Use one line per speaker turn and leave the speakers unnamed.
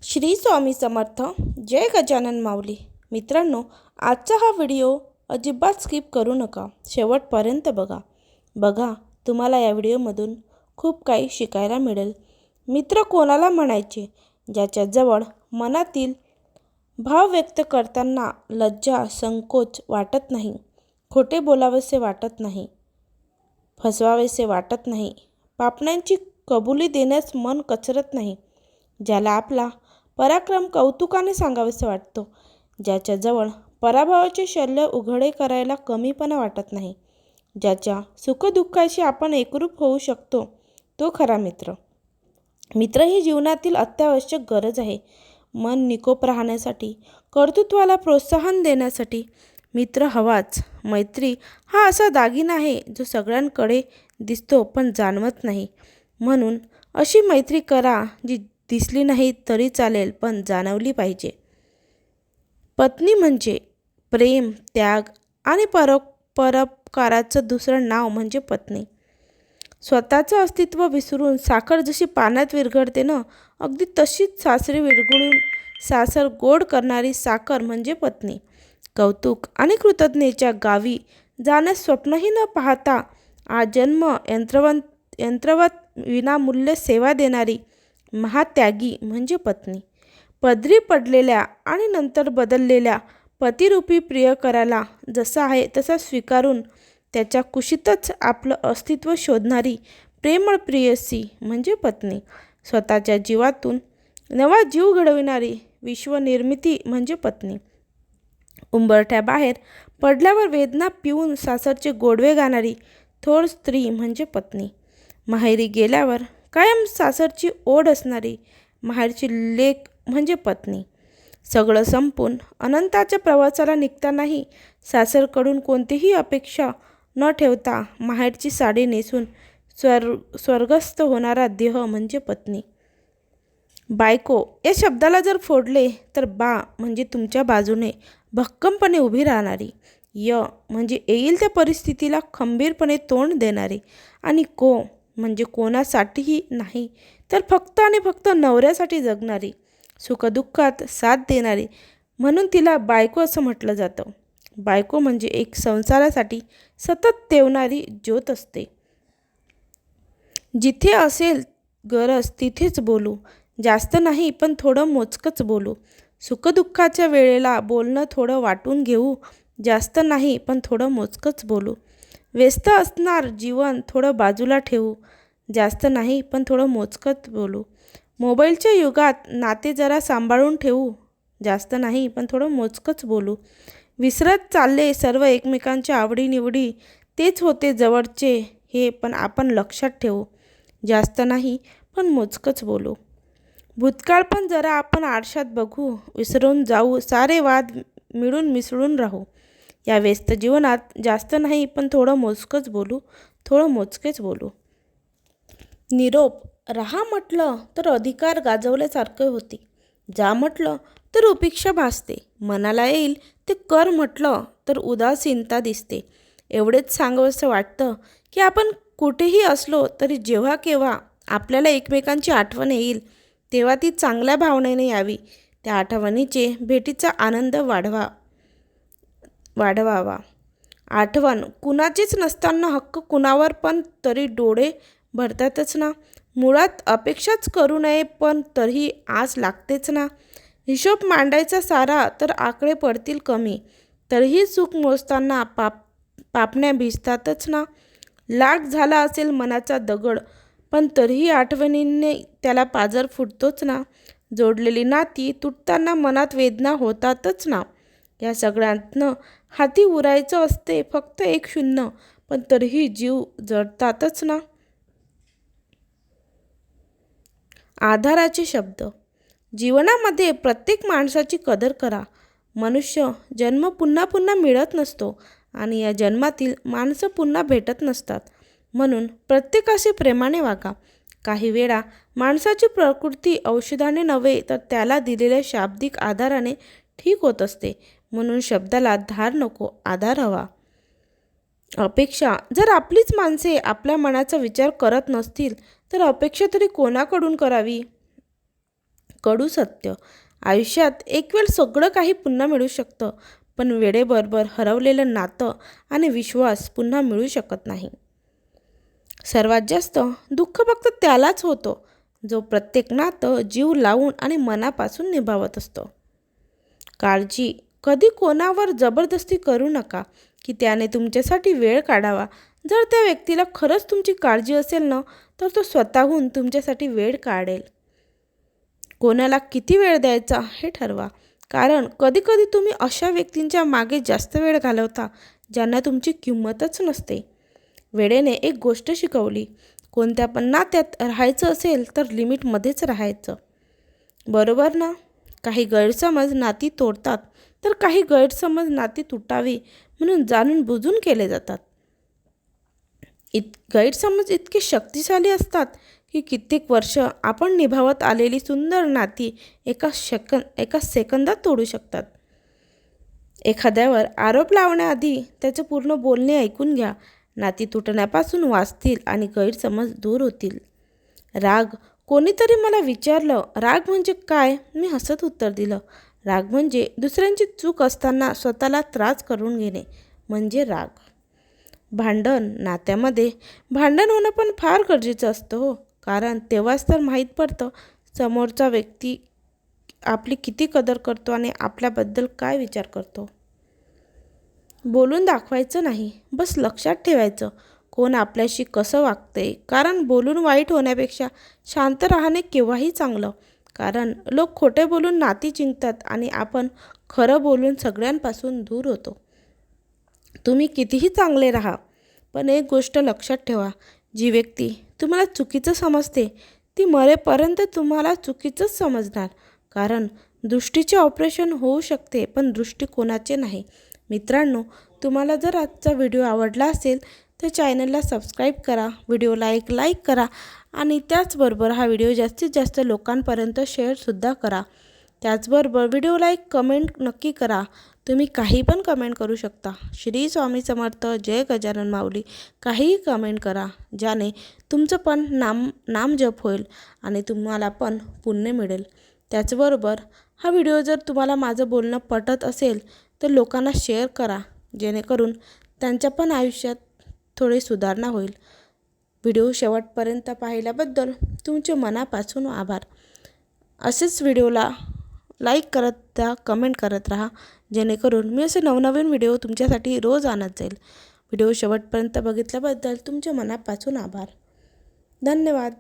श्री स्वामी समर्थ. जय गजानन माऊली. मित्रांनो, आजचा हा व्हिडिओ अजिबात स्किप करू नका, शेवटपर्यंत बघा. तुम्हाला या व्हिडिओमधून खूप काही शिकायला मिळेल. मित्र कोणाला म्हणायचे? ज्याच्याजवळ मनातील भाव व्यक्त करताना लज्जा संकोच वाटत नाही, खोटे बोलावेसे वाटत नाही, फसवावेसे वाटत नाही, पापण्यांची कबुली देण्यास मन कचरत नाही, ज्याला आपला पराक्रम कौतुकाने सांगावेसे वाटतो, ज्याच्याजवळ पराभवाचे शल्य उघडे करायला कमीपणा वाटत नाही, ज्याच्या सुखदुःखाशी आपण एकरूप होऊ शकतो, तो खरा मित्र. मित्र ही जीवनातील अत्यावश्यक गरज आहे. मन निकोप राहण्यासाठी, कर्तृत्वाला प्रोत्साहन देण्यासाठी मित्र हवाच. मैत्री हा असा दागिना आहे जो सगळ्यांकडे दिसतो पण जाणवत नाही. म्हणून अशी मैत्री करा जी दिसली नाही तरी चालेल पण जाणवली पाहिजे. पत्नी म्हणजे प्रेम, त्याग आणि परोपकाराचं दुसरं नाव म्हणजे पत्नी. स्वतःचं अस्तित्व विसरून साखर जशी पाण्यात विरघळते ना, अगदी तशीच सासरी विरघळून सासर गोड करणारी साखर म्हणजे पत्नी. कौतुक आणि कृतज्ञतेच्या गावी जाण्यास स्वप्नही न पाहता आजन्म यंत्रवत विनामूल्य सेवा देणारी महात्यागी म्हणजे पत्नी. पदरी पडलेल्या आणि नंतर बदललेल्या पतिरूपी प्रियकराला जसा आहे तसा स्वीकारून त्याच्या कुशीतच आपलं अस्तित्व शोधणारी प्रेमळ प्रेयसी म्हणजे पत्नी. स्वतःच्या जीवातून नवा जीव घडविणारी विश्वनिर्मिती म्हणजे पत्नी. उंबरठ्याबाहेर पडल्यावर वेदना पिऊन सासरचे गोडवे गाणारी थोर स्त्री म्हणजे पत्नी. माहेरी गेल्यावर कायम सासरची ओढ असणारी माहेरची लेक म्हणजे पत्नी. सगळं संपून अनंताच्या प्रवासाला निघतानाही सासरकडून कोणतीही अपेक्षा न ठेवता माहेरची साडी नेसून स्वर्गस्थ होणारा देह म्हणजे पत्नी. बायको या शब्दाला जर फोडले तर बा म्हणजे तुमच्या बाजूने भक्कमपणे उभी राहणारी, य म्हणजे येईल त्या परिस्थितीला खंबीरपणे तोंड देणारी, आणि को म्हणजे कोणासाठीही नाही तर फक्त आणि फक्त नवऱ्यासाठी जगणारी, सुखदुःखात साथ देणारी, म्हणून तिला बायको असं म्हटलं जातं. बायको म्हणजे एक संसारासाठी सतत तेवणारी ज्योत असते. जिथे असेल गरज तिथेच बोलू, जास्त नाही पण थोडं मोजकंच बोलू. सुखदुःखाच्या वेळेला बोलणं थोडं वाटून घेऊ, जास्त नाही पण थोडं मोजकंच बोलू. व्यस्त असणार जीवन थोडं बाजूला ठेवू, जास्त नाही पण थोडं मोजकंच बोलू. मोबाईलच्या युगात नाते जरा सांभाळून ठेवू, जास्त नाही पण थोडं मोजकंच बोलू. विसरत चालले सर्व एकमेकांच्या आवडीनिवडी, तेच होते जवळचे हे पण आपण लक्षात ठेवू, जास्त नाही पण मोजकंच बोलू. भूतकाळ पण जरा आपण आरशात बघू, विसरून जाऊ, सारे वाद मिळून मिसळून राहू. या व्यस्त जीवनात जास्त नाही पण थोडं मोजकंच बोलू, थोडं मोजकेच बोलू. निरोप राहा म्हटलं तर अधिकार गाजवल्यासारखे होते, जा म्हटलं तर उपेक्षा भासते, मनाला येईल ते कर म्हटलं तर उदासीनता दिसते. एवढेच सांगावंसं वाटतं की आपण कुठेही असलो तरी जेव्हा केव्हा आपल्याला एकमेकांची आठवण येईल तेव्हा ती चांगल्या भावनेने यावी. त्या आठवणीचे भेटीचा आनंद वाढवावा. आठवण कुणाचीच नसताना हक्क कुणावर पण तरी डोळे भरतातच ना. मुळात अपेक्षाच करू नये पण तरीही आस लागतेच ना. हिशोब मांडायचा सारा तर आकडे पडतील कमी, तरीही चूक मोजताना पापण्या भिजतातच ना. लाट झाला असेल मनाचा दगड पण तरीही आठवणींनी त्याला पाझर फुटतोच ना. जोडलेली नाती तुटताना मनात वेदना होतातच ना. या सगळ्यांतनं हाती उरायचं असते फक्त एक शून्य, पण तरीही जीव जळतातच ना. आधाराचे शब्द. जीवनामध्ये प्रत्येक माणसाची कदर करा. मनुष्य जन्म पुन्हा पुन्हा मिळत नसतो आणि या जन्मातील माणसं पुन्हा भेटत नसतात. म्हणून प्रत्येकाशी प्रेमाने वागा. काही वेळा माणसाची प्रकृती औषधाने नव्हे तर त्याला दिलेल्या शाब्दिक आधाराने ठीक होत असते. म्हणून शब्दाला धार नको, आधार हवा. अपेक्षा. जर आपलीच माणसे आपल्या मनाचा विचार करत नसतील तर अपेक्षा तरी कोणाकडून करावी. कडू सत्य. आयुष्यात एक वेळ सगळं काही पुन्हा मिळू शकतं, पण वेळेबरोबर हरवलेलं नातं आणि विश्वास पुन्हा मिळू शकत नाही. सर्वात जास्त दुःख फक्त त्यालाच होतं जो प्रत्येक नातं जीव लावून आणि मनापासून निभावत असतो. काळजी कधी कोणावर जबरदस्ती करू नका की त्याने तुमच्यासाठी वेळ काढावा. जर त्या व्यक्तीला खरंच तुमची काळजी असेल ना, तर तो स्वतःहून तुमच्यासाठी वेळ काढेल. कोणाला किती वेळ द्यायचा हे ठरवा, कारण कधीकधी तुम्ही अशा व्यक्तींच्या मागे जास्त वेळ घालवता ज्यांना तुमची किंमतच नसते. वेळेने एक गोष्ट शिकवली, कोणत्या पण नात्यात राहायचं असेल तर लिमिटमध्येच राहायचं. बरोबर ना? काही गैरसमज नाती तोडतात, तर काही गैरसमज नाती तुटावी म्हणून जाणून बुजून केले जातात. गैरसमज इतके शक्तिशाली असतात की कित्येक वर्ष आपण निभावत आलेली सुंदर नाती एका सेकंदात तोडू शकतात. एखाद्यावर आरोप लावण्याआधी त्याचे पूर्ण बोलणे ऐकून घ्या. नाती तुटण्यापासून वाचतील आणि गैरसमज दूर होतील. राग. कोणीतरी मला विचारलं, राग म्हणजे काय? मी हसत उत्तर दिलं, राग म्हणजे दुसऱ्यांची चूक असताना स्वतःला त्रास करून घेणे म्हणजे राग. भांडण. नात्यामध्ये भांडण होणं पण फार गरजेचं असतं हो, कारण तेव्हाच तर माहीत पडतं समोरचा व्यक्ती आपली किती कदर करतो आणि आपल्याबद्दल काय विचार करतो. बोलून दाखवायचं नाही, बस लक्षात ठेवायचं कोण आपल्याशी कसं वागते, कारण बोलून वाईट होण्यापेक्षा शांत राहणे केव्हाही चांगलं. कारण लोक खोटे बोलून नाती जिंकतात आणि आपण खरं बोलून सगळ्यांपासून दूर होतो. तुम्ही कितीही चांगले राहा, पण एक गोष्ट लक्षात ठेवा, जी व्यक्ती तुम्हाला चुकीचं समजते ती मरेपर्यंत तुम्हाला चुकीचंच समजणार. कारण दृष्टीचे ऑपरेशन होऊ शकते, पण दृष्टिकोनाचे नाही. मित्रांनो, तुम्हाला जर आजचा व्हिडिओ आवडला असेल तर चॅनलला सबस्क्राईब करा, व्हिडिओला एक लाईक करा आणि त्याचबरोबर हा व्हिडिओ जास्तीत जास्त लोकांपर्यंत शेअरसुद्धा करा. त्याचबरोबर व्हिडिओला एक कमेंट नक्की करा. तुम्ही काही पण कमेंट करू शकता. श्री स्वामी समर्थ, जय गजानन माऊली, काहीही कमेंट करा, ज्याने तुमचं पण नाम जप होईल आणि तुम्हाला पण पुण्य मिळेल. त्याचबरोबर हा व्हिडिओ जर तुम्हाला माझं बोलणं पटत असेल तर लोकांना शेअर करा, जेणेकरून त्यांच्या पण आयुष्यात थोडी सुधारणा होईल. व्हिडिओ शेवटपर्यंत पाहिल्याबद्दल तुमचे मनापासून आभार. असेच व्हिडिओला लाईक करत राहा, कमेंट करत राहा, जेणेकरून मी असे नवनवीन व्हिडिओ तुमच्यासाठी रोज आणत जाईल. व्हिडिओ शेवटपर्यंत बघितल्याबद्दल तुमच्या मनापासून आभार. धन्यवाद.